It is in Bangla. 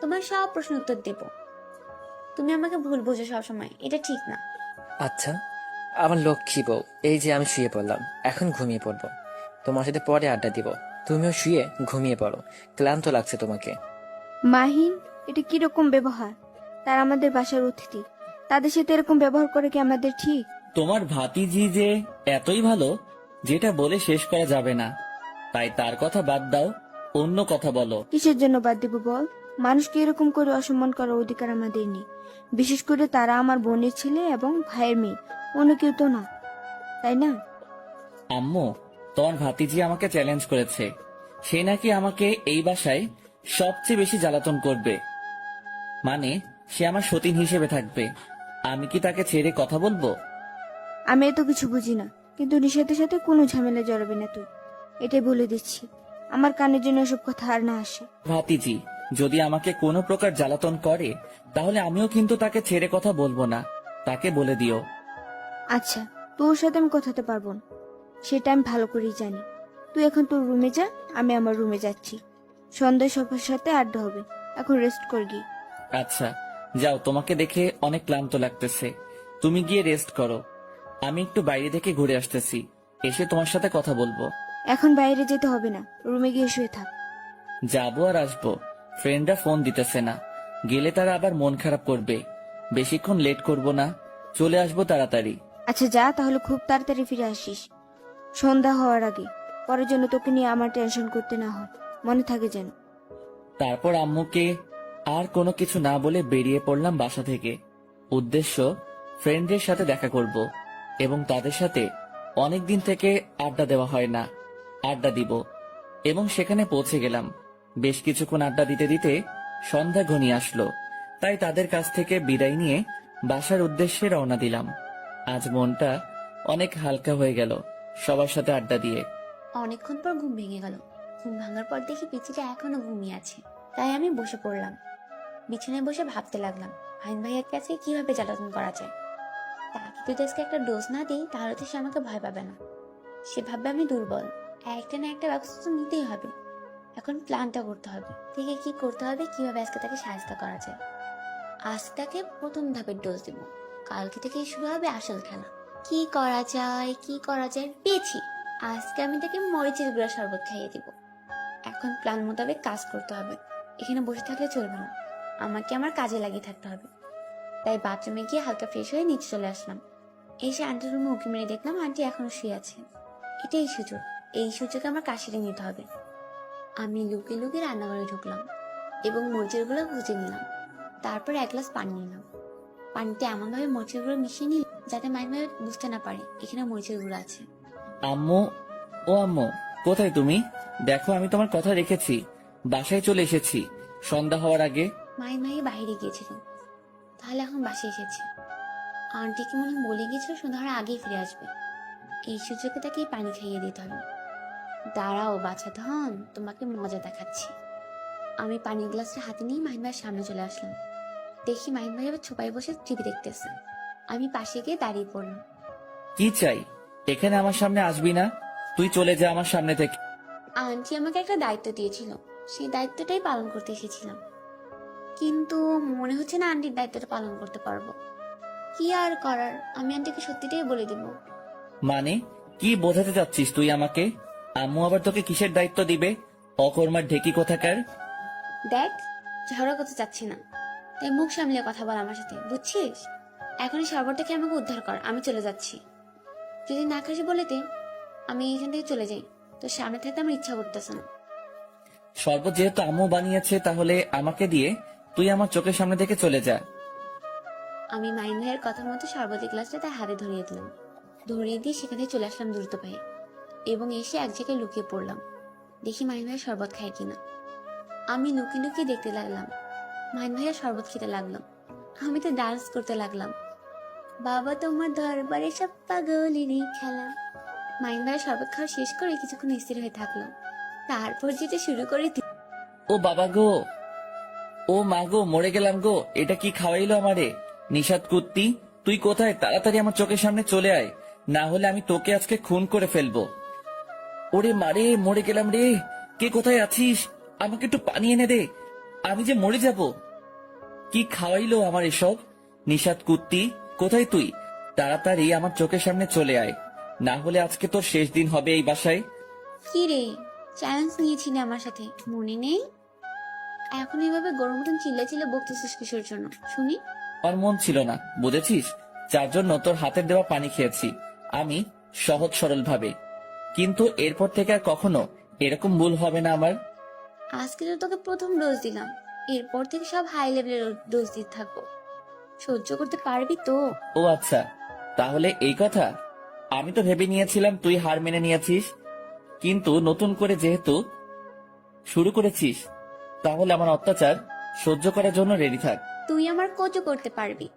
তোমার সব প্রশ্ন উত্তর দেব। তুমি আমাকে ভুল বোঝো সবসময়, এটা ঠিক না। আচ্ছা, আমার লক্ষ্মী বউ, এই যে আমি শুয়ে পড়লাম, এখন ঘুমিয়ে পড়বো। তোমার সাথে পরে আড্ডা দিব। তুমিও শুয়ে ঘুমিয়ে পড়ো, ক্লান্ত লাগছে তোমাকে। মাহিন, এটা কিরকম ব্যবহার? তারা আমাদের বাসার অতিথি, তাদের সাথে এরকম ব্যবহার করে কি আমাদের ঠিক? তোমার ভাতিজি যে এতই ভালো যেটা বলে শেষ করা যাবে না, তাই তার কথা বাদ দাও, অন্য কথা বলো। কিসের জন্য বাদ দিব বল? মানুষকে এরকম করে অসম্মান করার অধিকার আমাদের নেই। বিশেষ করে তারা আমার বোনের ছেলে এবং ভাইয়ের মেয়ে, অন্য কেউ তো না, তাই না? আম্মু, তোমার ভাতিজি আমাকে চ্যালেঞ্জ করেছে, সে নাকি আমাকে এই বাসায় সবচেয়ে বেশি জ্বালাতন করবে, মানে সে আমার সতীন হিসেবে থাকবে। আমি কি তাকে ছেড়ে কথা বলবো? আমি এত কিছু বুঝি না, কিন্তু নিষেধের সাথে কোনো ঝামেলা জড়াবি না তুই, এটাই বলে দিচ্ছি। আমার কানের জন্য এসব কথা আর না আসে। ভাতিজি যদি আমাকে কোনো প্রকার জ্বালাতন করে, তাহলে আমিও কিন্তু তাকে ছেড়ে কথা বলবো না, তাকে বলে দিও। আচ্ছা, তোর সাথে আমি কথাতে পারবো না, সেটা আমি ভালো করেই জানি। তুই এখন তোর রুমে যা, আমি আমার রুমে যাচ্ছি। সন্ধ্যায় সবার সাথে আড্ডা হবে, এখন রেস্ট কর গিয়ে। আচ্ছা যাও, তোমাকে দেখে অনেক ক্লান্ত লাগতেছে, তুমি গিয়ে রেস্ট করো। আমি একটু বাইরে থেকে ঘুরে আসতেছি, এসে তোমার সাথে কথা বলবো। এখন বাইরে যেতে হবে না, রুমে গিয়ে শুয়ে থাক। যাবো আর আসবো, ফ্রেন্ডরা ফোন দিতেছে না, গেলে তারা আবার মন খারাপ করবে। বেশিক্ষণ লেট করব না, চলে আসবো তাড়াতাড়ি। আচ্ছা যা, তাহলে খুব তাড়াতাড়ি ফিরে আসিস, সন্ধ্যা হওয়ার আগে। পরের জন্য তোকে নিয়ে আমার টেনশন করতে না হয়, মনে থাকে যেন। তারপর আম্মুকে আর কোনো কিছু না বলে বেরিয়ে পড়লাম বাসা থেকে। উদ্দেশ্য ফ্রেন্ডদের সাথে দেখা করব এবং তাদের সাথে অনেকদিন থেকে আড্ডা দেওয়া হয় না, আড্ডা দিব। এবং সেখানে পৌঁছে গেলাম। বেশ কিছুক্ষণ আড্ডা দিতে দিতে সন্ধ্যা ঘনিয়ে আসলো, তাই তাদের কাছ থেকে বিদায় নিয়ে বাসার উদ্দেশ্যে রওনা দিলাম। আজ মনটা অনেক হালকা হয়ে গেল সবার সাথে আড্ডা দিয়ে। অনেকক্ষণ পর ঘুম ভেঙে গেল। ঘুম ভাঙার পর দেখি পিচিটা এখনো ঘুমিয়ে আছে, তাই আমি বসে পড়লাম। বিছানায় বসে ভাবতে লাগলাম ভাইন ভাইয়ের কাছে কিভাবে জ্বালাতন করা যায়। তাকে যদি আজকে একটা ডোজ না দিই, তাহলে তো সে আমাকে ভয় পাবে না। সে ভাববে আমি দুর্বল। একটা না একটা ব্যবস্থা তো নিতেই হবে। এখন প্ল্যানটা করতে হবে, থেকে কি করতে হবে, কিভাবে আজকে তাকে সাহায্য করা যায়। আজ তাকে প্রথম ধাপের ডোজ দিব, কালকে থেকে শুরু হবে আসল খেলা। কি করা যায়, কি করা যায়, পেয়েছি। আজকে আমি তাকে মরিচের গুঁড়া শরবত খাইয়ে দিব। এখন প্ল্যান মোতাবেক কাজ করতে হবে। এখানে বসে থাকলে চলবে না, আমাকে আমার কাজে লাগিয়ে থাকতে হবে। তাই বাথরুমে গিয়ে হালকা ফ্রেশ হয়ে নিচে চলে আসলাম। এসে আন্টির রুমে উঁকি মেরে দেখলাম আন্টি এখনো শুয়ে আছে। এটাই সুযোগ, এই সুযোগে আমার কাশিটা নিতে হবে। আমি লুকিয়ে লুকিয়ে রান্নাঘরে ঢুকলাম এবং মরিচের গুঁড়ো ভুজে নিলাম। তারপর এক গ্লাস পানি নিলাম। পানিতে এমন ভাবে মরিচের গুঁড়ো মিশিয়ে নিলাম যাতে মায়ের ভাই বুঝতে না পারে এখানে মরিচের গুঁড়ো আছে। আম্মু, ও আম্মু, কোথায় তুমি? দেখো আমি তোমার কথা রেখেছি, বাসায় চলে এসেছি সন্ধ্যা হওয়ার আগে। মায়ের ভাই বাইরে গিয়েছিলেন, তাহলে এখন বাসায় এসেছে। আন্টিকে মনে হয় বলে গিয়েছিল সন্ধ্যা হওয়ার আগেই ফিরে আসবে। এই সুযোগে তাকে পানি খাইয়ে দিতে হবে। দাঁড়াও বাছা ধন, তোমাকে মজা দেখাচ্ছি। আমি পানির গ্লাসটা হাতে নিয়ে মাহিন ভাইয়ের সামনে চলে আসলাম। দেখি মাহিন ভাই আবার ছোপায় বসে টিভি দেখতেছে। আমি পাশে গিয়ে দাঁড়িয়ে পড়লাম। কি চাই? এখানে আমার সামনে আসবি না, তুই চলে যা আমার সামনে থেকে। আন্টি আমাকে একটা দায়িত্ব দিয়েছিল, সেই দায়িত্বটাই পালন করতে এসেছিলাম। কিন্তু মনে হচ্ছে না আন্টির দায়িত্বটা পালন করতে পারবো। কি আর করার, আমি আন্টিকে সত্যিটাই বলে দিব। মানে কি বোঝাতে চাচ্ছিস তুই আমাকে? আম্মু আবার তোকে কিসের দায়িত্ব দিবে? অকর্মার ঢেকি কোথাকার। দেখ, ঝগড়া করতে চাচ্ছি না, তাই মুখ সামলিয়ে কথা বল আমার সাথে, বুঝছিস? এখনই শরবতটাকে আমাকে উদ্ধার কর, আমি চলে যাচ্ছি। যদি না খাসি বলে দে, আমি এখান থেকে চলে যাই। তোর সামনে থাকতে আমার ইচ্ছা করতেছে না। শরবত যেহেতু আম্মু বানিয়েছে, তাহলে আমাকে দিয়ে তুই আমার চোখের সামনে থেকে চলে যা। আমি মাইন ভাইয়ের কথা মতো শরবতের গ্লাসটা তার হাতে ধরিয়ে দিলাম। ধরিয়ে দিয়ে সেখানে চলে আসলাম দ্রুত পায়ে এবং এসে এক জায়গায় লুকিয়ে পড়লাম। দেখি মাইন ভাইয়ের শরবত খায় কিনা। আমি লুকিয়ে লুকিয়ে দেখতে লাগলাম। মাইন ভাইয়ের শরবত খেতে লাগলাম। আমি তো ডান্স করতে লাগলাম। বাবা তোমার দরবারে সব পাগলেরই খেলা। মাইন ভাইয়ের শরবত খাওয়া শেষ করে কিছুক্ষণ স্থির হয়ে থাকলাম। তারপর যেটা শুরু করে ও বাবা গো, ও মা গো, মরে গেলাম গো, এটা কি খাওয়াইলো আমারে? নিষাদ কুত্তি, তুই কোথায়? তাড়াতাড়ি আমার চোখের সামনে চলে আয়, না হলে আমি তোকে আজকে খুন করে ফেলবো। ওরে মারে, মরে গেলাম রে। কে কোথায় আছিস? আমাকে একটু পানি এনে দে, আমি যে মরে যাব। কি খাওয়াইলো আমার এসব? নিশাত কুত্তি, কোথায় তুই? তাড়াতাড়ি আমার চোখের সামনে চলে আয়, না হলে আজকে তোর শেষ দিন হবে এই বাসায়। কি রে, চ্যালেঞ্জ নিয়েছিলি আমার সাথে, মনে নেই? এখন এভাবে গরম মতন চিল্লা বকতেছিস কিসের জন্য শুনি? আমার মন ছিল না, বুঝেছিস? যার জন্য তোর হাতের দেওয়া পানি খেয়েছি আমি, সহজ সরল ভাবে। কিন্তু এরপর থেকে আর কখনো এরকম ভুল হবে না আমার। আজকে তো তোকে প্রথম ডোজ দিলাম, এরপর থেকে সব হাই লেভেলের ডোজ দিতে থাকবো। সহ্য করতে পারবি তো? ও আচ্ছা, তাহলে এই কথা। আমি তো ভেবে নিয়েছিলাম তুই হার মেনে নিয়েছিস, কিন্তু নতুন করে যেহেতু শুরু করেছিস, তাহলে আমার অত্যাচার সহ্য করার জন্য রেডি থাক। তুই আমার কচু করতে পারবি,